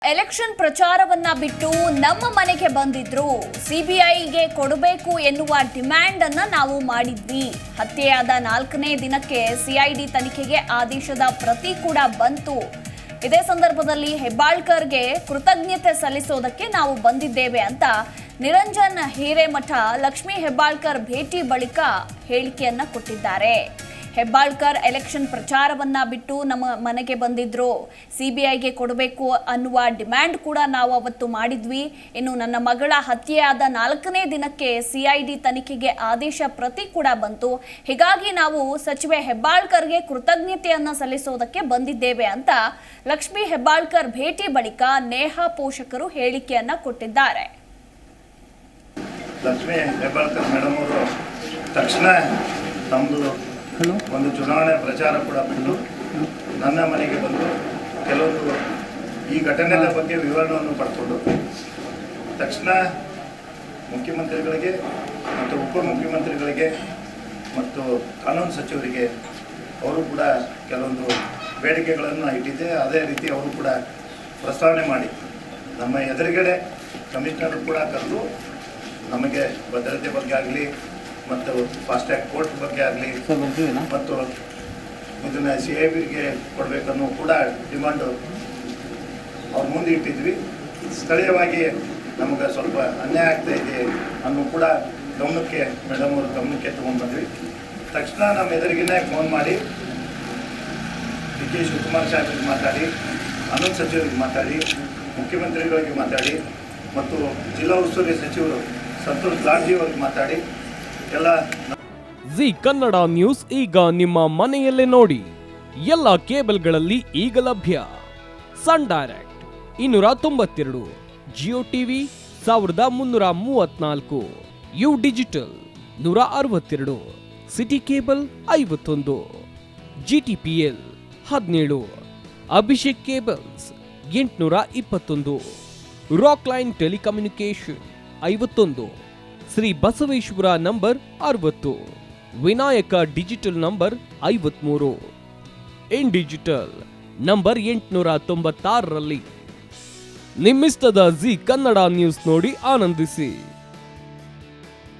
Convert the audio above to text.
Election ಪ್ರಚಾರವನ್ನ ಬಿಟ್ಟು ನಮ್ಮ ಮನೆಗೆ ಬಂದಿದ್ರು. ಸಿಬಿಐಗೆ ಕೊಡಬೇಕು ಎನ್ನುವ ಡಿಮ್ಯಾಂಡ್ ಅನ್ನ ನಾವು ಮಾಡಿದ್ವಿ. ಹತ್ಯೆಯಾದ 4ನೇ ದಿನಕ್ಕೆ ಸಿಐಡಿ ತನಿಖೆಗೆ ಆದೇಶದ ಪ್ರತಿ ಕೂಡ ಬಂತು. ಇದೇ ಸಂದರ್ಭದಲ್ಲಿ ಹೆಬ್ಬಾಳ್ಕರ್ಗೆ ಕೃತಜ್ಞತೆ ಸಲ್ಲಿಸೋದಕ್ಕೆ ನಾವು ಬಂದಿದ್ದೇವೆ ಅಂತ ನಿರಂಜನ್ ಹಿರೇಮಠ ಲಕ್ಷ್ಮೀ ಹೆಬ್ಬಾಳ್ಕರ್ ಭೇಟಿ ಬಳಿಕ ಹೇಳಿಕೆಯನ್ನ ಕೊಟ್ಟಿದ್ದಾರೆ. ಹೆಬ್ಬಾಳ್ಕರ್ ಎಲೆಕ್ಷನ್ ಪ್ರಚಾರವನ್ನ ಬಿಟ್ಟು ನಮ್ಮ ಮನೆಗೆ ಬಂದಿದ್ರು. ಸಿಬಿಐಗೆ ಕೊಡಬೇಕು ಅನ್ನುವ ಡಿಮ್ಯಾಂಡ್ ಕೂಡ ನಾವು ಅವತ್ತು ಮಾಡಿದ್ವಿ. ಇನ್ನು ನನ್ನ ಮಗಳ ಹತ್ಯೆಯಾದ 4ನೇ ದಿನಕ್ಕೆ ಸಿಐಡಿ ತನಿಖೆಗೆ ಆದೇಶ ಪ್ರತಿ ಕೂಡ ಬಂತು. ಹೀಗಾಗಿ ನಾವು ಸಚಿವೆ ಹೆಬ್ಬಾಳ್ಕರ್ಗೆ ಕೃತಜ್ಞತೆಯನ್ನ ಸಲ್ಲಿಸೋದಕ್ಕೆ ಬಂದಿದ್ದೇವೆ ಅಂತ ಲಕ್ಷ್ಮೀ ಹೆಬ್ಬಾಳ್ಕರ್ ಭೇಟಿ ಬಳಿಕ ನೇಹಾ ಪೋಷಕರು ಹೇಳಿಕೆಯನ್ನ ಕೊಟ್ಟಿದ್ದಾರೆ. ಲಕ್ಷ್ಮೀ ಹೆಬ್ಬಾಳ್ಕರ್ ಮೇಡಮ್ ಅವರು ತಕ್ಷಣ ನಮ್ಮದು ಒಂದು ಚುನಾವಣೆ ಪ್ರಚಾರ ಕೂಡ ಬಿಟ್ಟು ನನ್ನ ಮನೆಗೆ ಬಂದು ಕೆಲವೊಂದು ಈ ಘಟನೆಯ ಬಗ್ಗೆ ವಿವರಣೆಯನ್ನು ಪಡ್ಕೊಂಡು ತಕ್ಷಣ ಮುಖ್ಯಮಂತ್ರಿಗಳಿಗೆ ಮತ್ತು ಉಪಮುಖ್ಯಮಂತ್ರಿಗಳಿಗೆ ಮತ್ತು ಕಾನೂನು ಸಚಿವರಿಗೆ ಅವರು ಕೂಡ ಕೆಲವೊಂದು ಬೇಡಿಕೆಗಳನ್ನು ಇಟ್ಟಿದ್ದೆ. ಅದೇ ರೀತಿ ಅವರು ಕೂಡ ಪ್ರಸ್ತಾವನೆ ಮಾಡಿ ನಮ್ಮ ಎದುರುಗಡೆ ಕಮಿಷನರ್ ಕೂಡ ಕರೆದು ನಮಗೆ ಭದ್ರತೆ ಬಗ್ಗೆ ಆಗಲಿ ಮತ್ತು ಫಾಸ್ಟ್ಯಾಗ್ ಕೋರ್ಟ್ ಬಗ್ಗೆ ಆಗಲಿ ಮತ್ತು ಇದನ್ನು ಸಿಐಬಿಗೆ ಕೊಡಬೇಕನ್ನೋ ಕೂಡ ಡಿಮಾಂಡು ಅವ್ರ ಮುಂದೆ ಇಟ್ಟಿದ್ವಿ. ಸ್ಥಳೀಯವಾಗಿ ನಮಗೆ ಸ್ವಲ್ಪ ಅನ್ಯಾಯ ಆಗ್ತಾ ಇದೆ ಅನ್ನೋ ಕೂಡ ಗಮನಕ್ಕೆ ಮೇಡಮ್ ಅವರು ಗಮನಕ್ಕೆ ತೊಗೊಂಡು ಬಂದ್ವಿ. ತಕ್ಷಣ ನಮ್ಮ ಎದುರಿಗಿನೇ ಫೋನ್ ಮಾಡಿ ಡಿ.ಕೆ. ಶಿವಕುಮಾರ್ ಸಾಹೇಬ್ರಿಗೆ ಮಾತಾಡಿ, ಕಾನೂನು ಸಚಿವರಿಗೆ ಮಾತಾಡಿ, ಮುಖ್ಯಮಂತ್ರಿಗಳಿಗೆ ಮಾತಾಡಿ ಮತ್ತು ಜಿಲ್ಲಾ ಉಸ್ತುವಾರಿ ಸಚಿವರು ಸಂತೋಷ್ ಲಾಡ್ಜಿ ಅವರಿಗೆ ಮಾತಾಡಿ ಎಲ್ಲ ಜಿ ಕನ್ನಡ ನ್ಯೂಸ್ ಈಗ ನಿಮ್ಮ ಮನೆಯಲ್ಲೇ ನೋಡಿ. ಎಲ್ಲ ಕೇಬಲ್ಗಳಲ್ಲಿ ಈಗ ಲಭ್ಯ. Sun Direct 292, Jio TV 1334, U digital 162, city cable 51, GTPL 17, Abhishek cables 821, rock line telecommunication 51, Shri Basaveshwara number 60, Vinayaka digital number 53, in digital number 896ರಲ್ಲಿ. ನಿಮ್ಮಿಸ್ತದ ಜಿ ಕನ್ನಡ ನ್ಯೂಸ್ ನೋಡಿ ಆನಂದಿಸಿ.